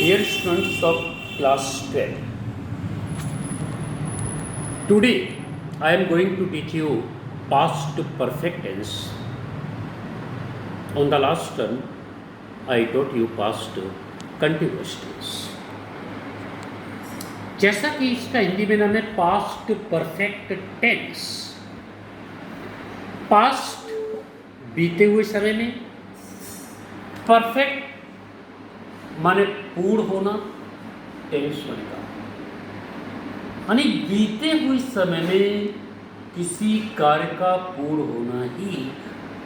Dear students of class 12, today I am going to teach you past perfect tense. On the last term, I taught you past continuous tense. जैसा कि इसका हिंदी में नाम है past perfect tense. Past बीते हुए समय में, परफेक्ट माने पूर्ण होना, टेंस होने का यानी बीते हुए समय में किसी कार्य का पूर्ण होना ही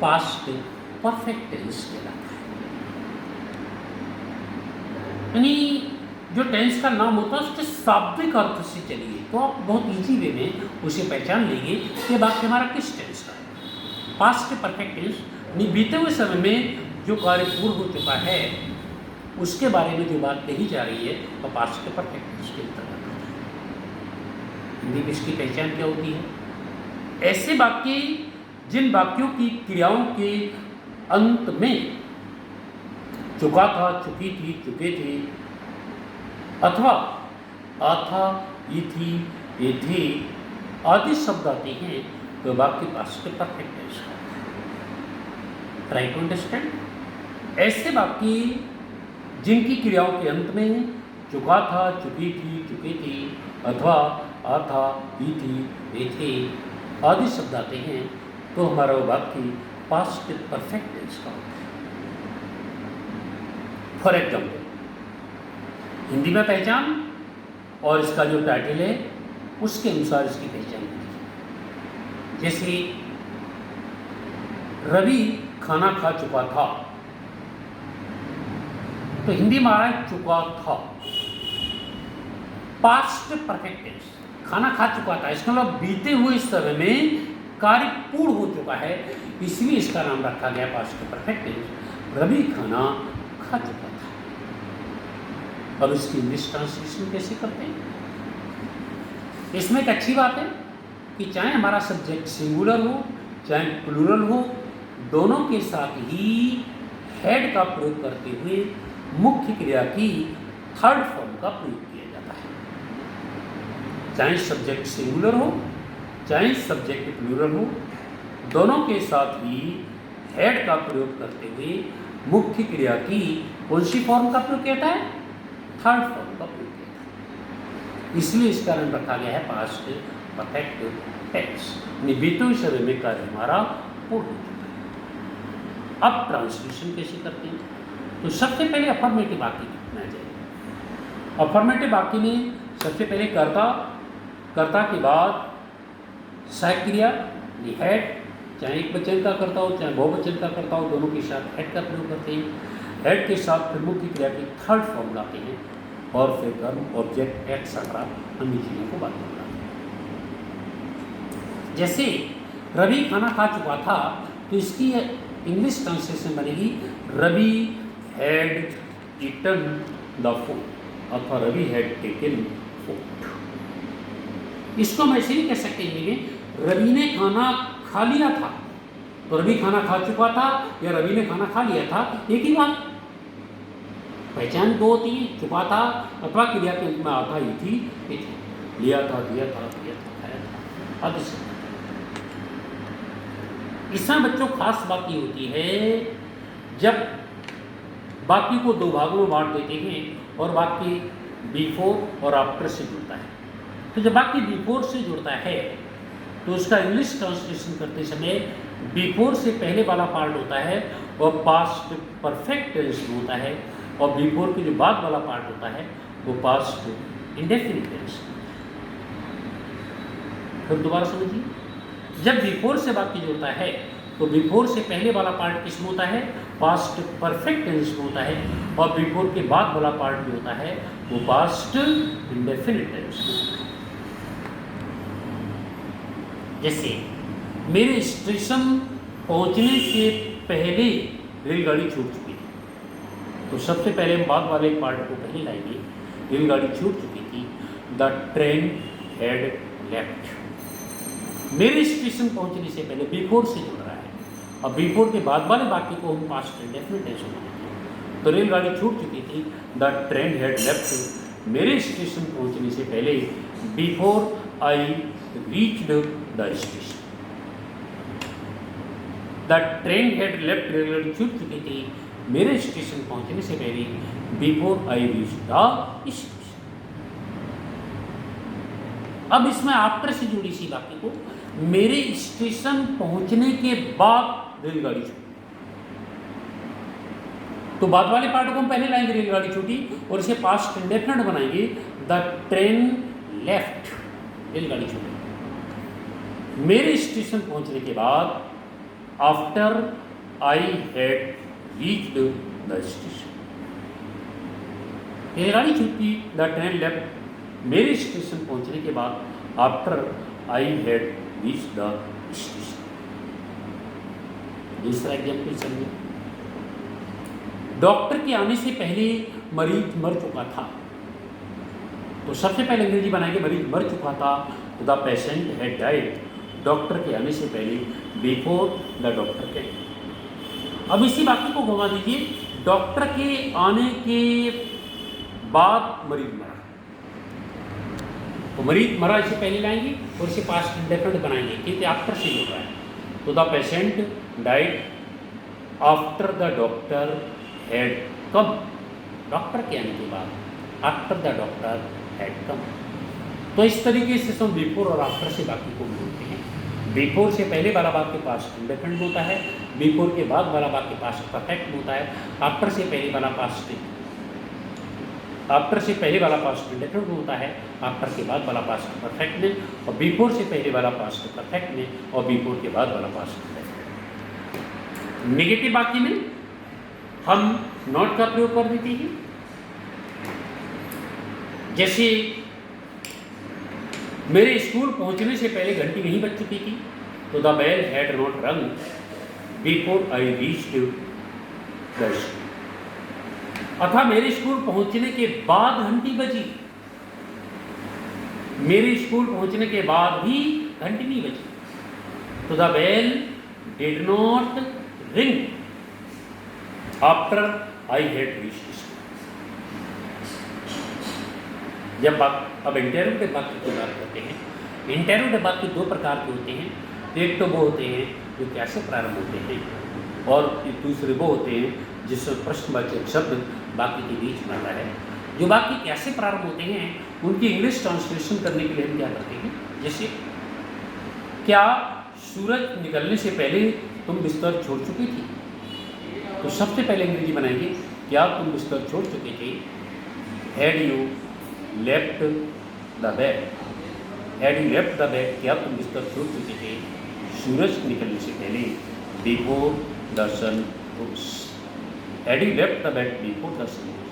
पास्ट परफेक्ट टेंस कहलाता है। यानी जो टेंस का नाम होता है उसके शाब्दिक अर्थ से चलिए तो आप बहुत इजी वे में उसे पहचान लेंगे कि वाक्य हमारा किस टेंस का है। पास्ट परफेक्ट टेंस यानी बीते हुए समय में जो कार्य पूर्ण हो चुका है उसके बारे में जो बात कही जा रही है तो पास्ट परफेक्ट टेंस के अंतर्गत आता है। हिंदी में इसकी पहचान क्या होती है? ऐसे वाक्य जिन वाक्यों की क्रियाओं के अंत में चुका था, चुकी थी, चुके थे अथवा आ था, ई थी, ये थे आदि शब्द आते हैं तो वाक्य पास्ट परफेक्ट टेंस का है। Try to understand. ऐसे वाक्य जिनकी क्रियाओं के अंत में चुका था, चुकी थी, चुके थे अथवा आ था, ई थी, ये थे आदि शब्द आते हैं तो हमारा वाक्य पास्ट परफेक्ट टेंस का होता है। फॉर एग्जाम्पल, हिंदी में पहचान और इसका जो टाइटल है उसके अनुसार इसकी पहचान कीजिए। जैसे रवि खाना खा चुका था तो हिंदी में आ रहा है चुका था। पास्ट परफेक्ट टेंस, खाना खा चुका था, इसका मतलब बीते हुए समय में कार्य पूर्ण हो चुका है, इसलिए इसका नाम रखा गया पास्ट परफेक्ट टेंस। रवि खाना खा चुका था। और इसकी इंग्लिश ट्रांसलेशन कैसे करते हैं? इसमें एक अच्छी बात है कि चाहे हमारा सब्जेक्ट सिंगुलर हो चाहे प्लूरल हो, दोनों के साथ ही हेड का प्रयोग करते हुए मुख्य क्रिया की थर्ड फॉर्म का प्रयोग किया जाता है। चाहे सब्जेक्ट सिंगुलर हो चाहे सब्जेक्ट प्लूरल हो, दोनों के साथ ही हेड का प्रयोग करते हुए मुख्य क्रिया की कौन सी फॉर्म का प्रयोग किया है? थर्ड फॉर्म का प्रयोग किया है। इसलिए इसका नाम रखा गया है पास्ट परफेक्ट टेंस। बीते हुए समय में कार्य हमारा पूर्ण हो चुका है। अब ट्रांसलेशन कैसे करते हैं? तो सबसे पहले अफर्मेटिव वाक्य लिखना चाहिए। अफर्मेटिव वाक्य में सबसे पहले कर्ता के बाद सहायक क्रिया हेड, चाहे एक वचन का कर्ता हो चाहे बहुवचन का कर्ता हो, दोनों के साथ हेड का प्रयोग करते हैं। हेड के साथ फिर मुख्य क्रिया की थर्ड फॉर्म लाते हैं और फिर वर्ब, ऑब्जेक्ट, एक्सेट्रा अन्य चीज़ों को बाद में लाते हैं। जैसे रवि खाना खा चुका था तो इसकी इंग्लिश ट्रांसलेशन बनेगी Ravi had eaten the food अथवा रवि हैड टेकन फूड। इसको हम ऐसे नहीं कह सकते हिंदी में रवि ने खाना खा लिया था तो रवि खाना खा चुका था या रवि ने खाना खा लिया था, एक ही बात। पहचान दो होती है, चुका था अथवा क्रिया के अंत में आता ही थी, लिया था, दिया था, दिया था, खाया था आदि से। इसमें बच्चों खास बात ये होती है जब वाक्य को दो भागों में बांट देते हैं और वाक्य बिफोर और आफ्टर से जुड़ता है। तो जब वाक्य बिफोर से जुड़ता है तो उसका इंग्लिश ट्रांसलेशन करते समय बिफोर से पहले वाला पार्ट होता है और पास्ट परफेक्ट टेंस में होता है और बिफोर के जो बाद वाला पार्ट होता है वो पास्ट इंडेफिनिट टेंस। फिर दोबारा समझिए, जब बिफोर से वाक्य जुड़ता है तो बिफोर से पहले वाला पार्ट किस में होता है? पास्ट परफेक्ट टेंस में होता है और बिफोर के बाद वाला पार्ट जो होता है वो पास्ट इंडेफिनिट टेंस में होता है। जैसे मेरे स्टेशन पहुंचने से पहले रेलगाड़ी छूट चुकी थी, तो सबसे पहले हम बाद वाले पार्ट को पहले लाएंगे। रेलगाड़ी छूट चुकी थी, द ट्रेन हैड लेफ्ट। मेरे स्टेशन पहुंचने से पहले बिफोर से जुड़ रहा है और बिफोर के बाद वाले वाक्य को हम पास्ट इंडेफिनिट टेंस में बनाते हैं। तो रेलगाड़ी छूट चुकी थी। द ट्रेन हैड लेफ्ट, मेरे स्टेशन पहुंचने से पहले, before I reached the station. The train had left, रेलगाड़ी छूट चुकी थी मेरे स्टेशन पहुंचने से पहले, before I reached the station. अब इसमें आफ्टर से जुड़ी सी बाकी को, मेरे स्टेशन पहुंचने के बाद रेलगाड़ी छूटी। तो बाद वाले पार्ट को हम पहले लाएंगे, रेलगाड़ी छूटी, और इसे पास्ट इंडेफिनिट बनाएंगे। द ट्रेन लेफ्ट, रेलगाड़ी छूटी मेरे स्टेशन पहुंचने के बाद, after I had reached the station. रेलगाड़ी छूटी, द ट्रेन लेफ्ट मेरे स्टेशन पहुंचने के बाद, after I had reached the station. दूसरा एग्जाम्पल समझिए। डॉक्टर के आने से पहले मरीज मर चुका था। तो सबसे पहले अंग्रेजी बनाएंगे, मरीज मर चुका था, तो the patient had died, doctor के आने से पहले, बिफोर द डॉक्टर के। अब इसी वाक्य को घुमा दीजिए, डॉक्टर के आने के बाद मरीज मरा। तो मरीज मरा इसे पहले लाएंगे और इसे पास्ट इंडेफिनिट बनाएंगे, क्योंकि आफ्टर से जुड़ रहा है। तो the patient died after the doctor had come, doctor के आने के बाद, after the doctor had come. तो इस तरीके से हम बिफोर और आफ्टर से बाकी को बोलते हैं। बिफोर से पहले वाला वाक्य पास्ट इंडेफिनिट होता है, बिफोर के बाद वाला वाक्य पास्ट परफेक्ट होता है, आफ्टर से पहले वाला पास्ट इंडेफिनिट होता है, आफ्टर के बाद वाला पास्ट परफेक्ट में, और बिफोर से पहले वाला पास्ट परफेक्ट में, और बिफोर के बाद वाला पास्ट परफेक्ट। नेगेटिव वाक्य में हम नॉट का प्रयोग कर देते हैं। जैसे मेरे स्कूल पहुंचने से पहले घंटी नहीं बज चुकी थी, तो द बेल हैड नॉट रंग before I reached the school. अतः मेरे स्कूल पहुंचने के बाद घंटी बजी, मेरे स्कूल पहुंचने के बाद भी घंटी नहीं बजी, तो the bell did not ring after I had reached school. जब अब इंटेरोगेटिव वाक्य की बात करते हैं, इंटेरोगेटिव वाक्य दो प्रकार के होते हैं। एक तो वो होते हैं जो कैसे प्रारंभ होते हैं, और दूसरे वो होते हैं जिसमें प्रश्नवाचक शब्द वाक्य के बीच में आता है। जो वाक्य कैसे प्रारंभ होते हैं उनकी इंग्लिश ट्रांसलेशन करने के लिए हम क्या करते हैं, जैसे क्या सूरज निकलने से पहले तुम बिस्तर छोड़ चुकी थी, तो सबसे पहले अंग्रेजी बनाएंगे, क्या तुम बिस्तर छोड़ चुके थे, had you left the bed, had you left the bed, क्या तुम बिस्तर छोड़ चुके थे सूरज निकलने से पहले, before the sun rose, had you left the bed before the sun rose,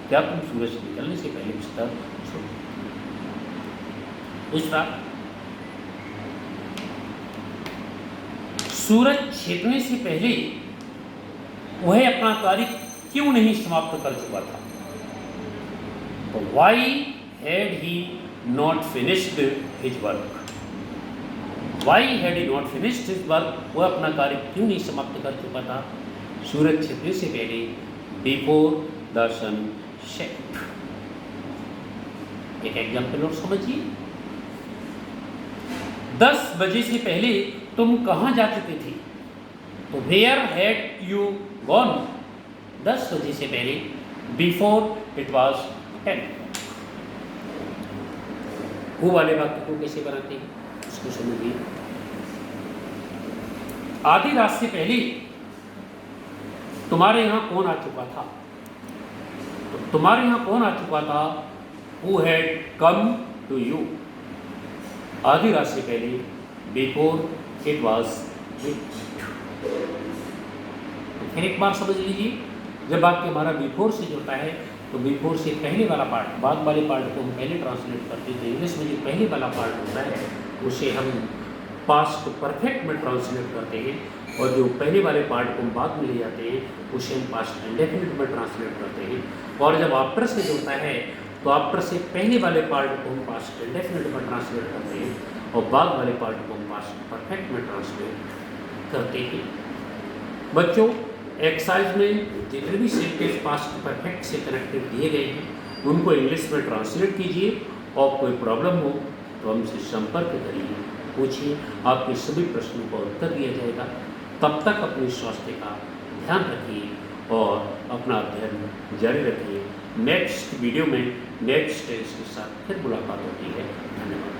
क्या तुम सूरज निकलने से पहले बिस्तर छोड़। दूसरा, सूरज छिपने से पहले वह अपना कार्य क्यों नहीं समाप्त कर चुका था, तो why had he not finished his work, why had he not finished his work, वह अपना कार्य क्यों नहीं समाप्त कर चुका था सूरज छिपने से पहले, बिफोर द सन सेट। एक एग्जाम्पल और समझिए, 10 बजे से पहले तुम कहाँ जा चुके थे, तो वेयर हैड यू गॉन, 10 बजे से पहले, बिफोर इट वॉज 10। वो वाले वाक्य को कैसे बनाते हैं उसको समझिए। आधी रात से पहले तुम्हारे यहाँ कौन आ चुका था, तो तुम्हारे यहाँ कौन आ चुका था, who had come to you, आधी रात से पहले, बिफोर इट वॉज मिड। फिर एक बार समझ लीजिए, जब वाक्य हमारा बिफोर से जुड़ता है तो बिफोर से पहले वाला पार्ट, बाद वाले पार्ट को हम पहले ट्रांसलेट करते हैं। इंग्लिश में जो पहले वाला पार्ट होता है उसे हम पास्ट परफेक्ट में ट्रांसलेट करते हैं, और जो पहले वाले पार्ट को हम बाद में ले जाते हैं उसे हम पास्ट इंडेफिनिट में ट्रांसलेट करते हैं। और जब आफ्टर से जुड़ता है तो आफ्टर से पहले वाले पार्ट को हम पास्ट इंडेफिनिट में ट्रांसलेट करते हैं, और बाद वाले पार्ट को हम पास्ट परफेक्ट में ट्रांसलेट करते हैं। बच्चों, एक्सरसाइज में जितने भी सेंटेंस पास्ट परफेक्ट से कनेक्टेड दिए गए हैं उनको इंग्लिश में ट्रांसलेट कीजिए और कोई प्रॉब्लम हो तो हमसे संपर्क करिए, पूछिए, आपके सभी प्रश्नों का उत्तर दिया जाएगा। तब तक अपने स्वास्थ्य का ध्यान रखिए और अपना अध्ययन जारी रखिए। नेक्स्ट वीडियो में नेक्स्ट इसके साथ फिर मुलाकात होती है। धन्यवाद।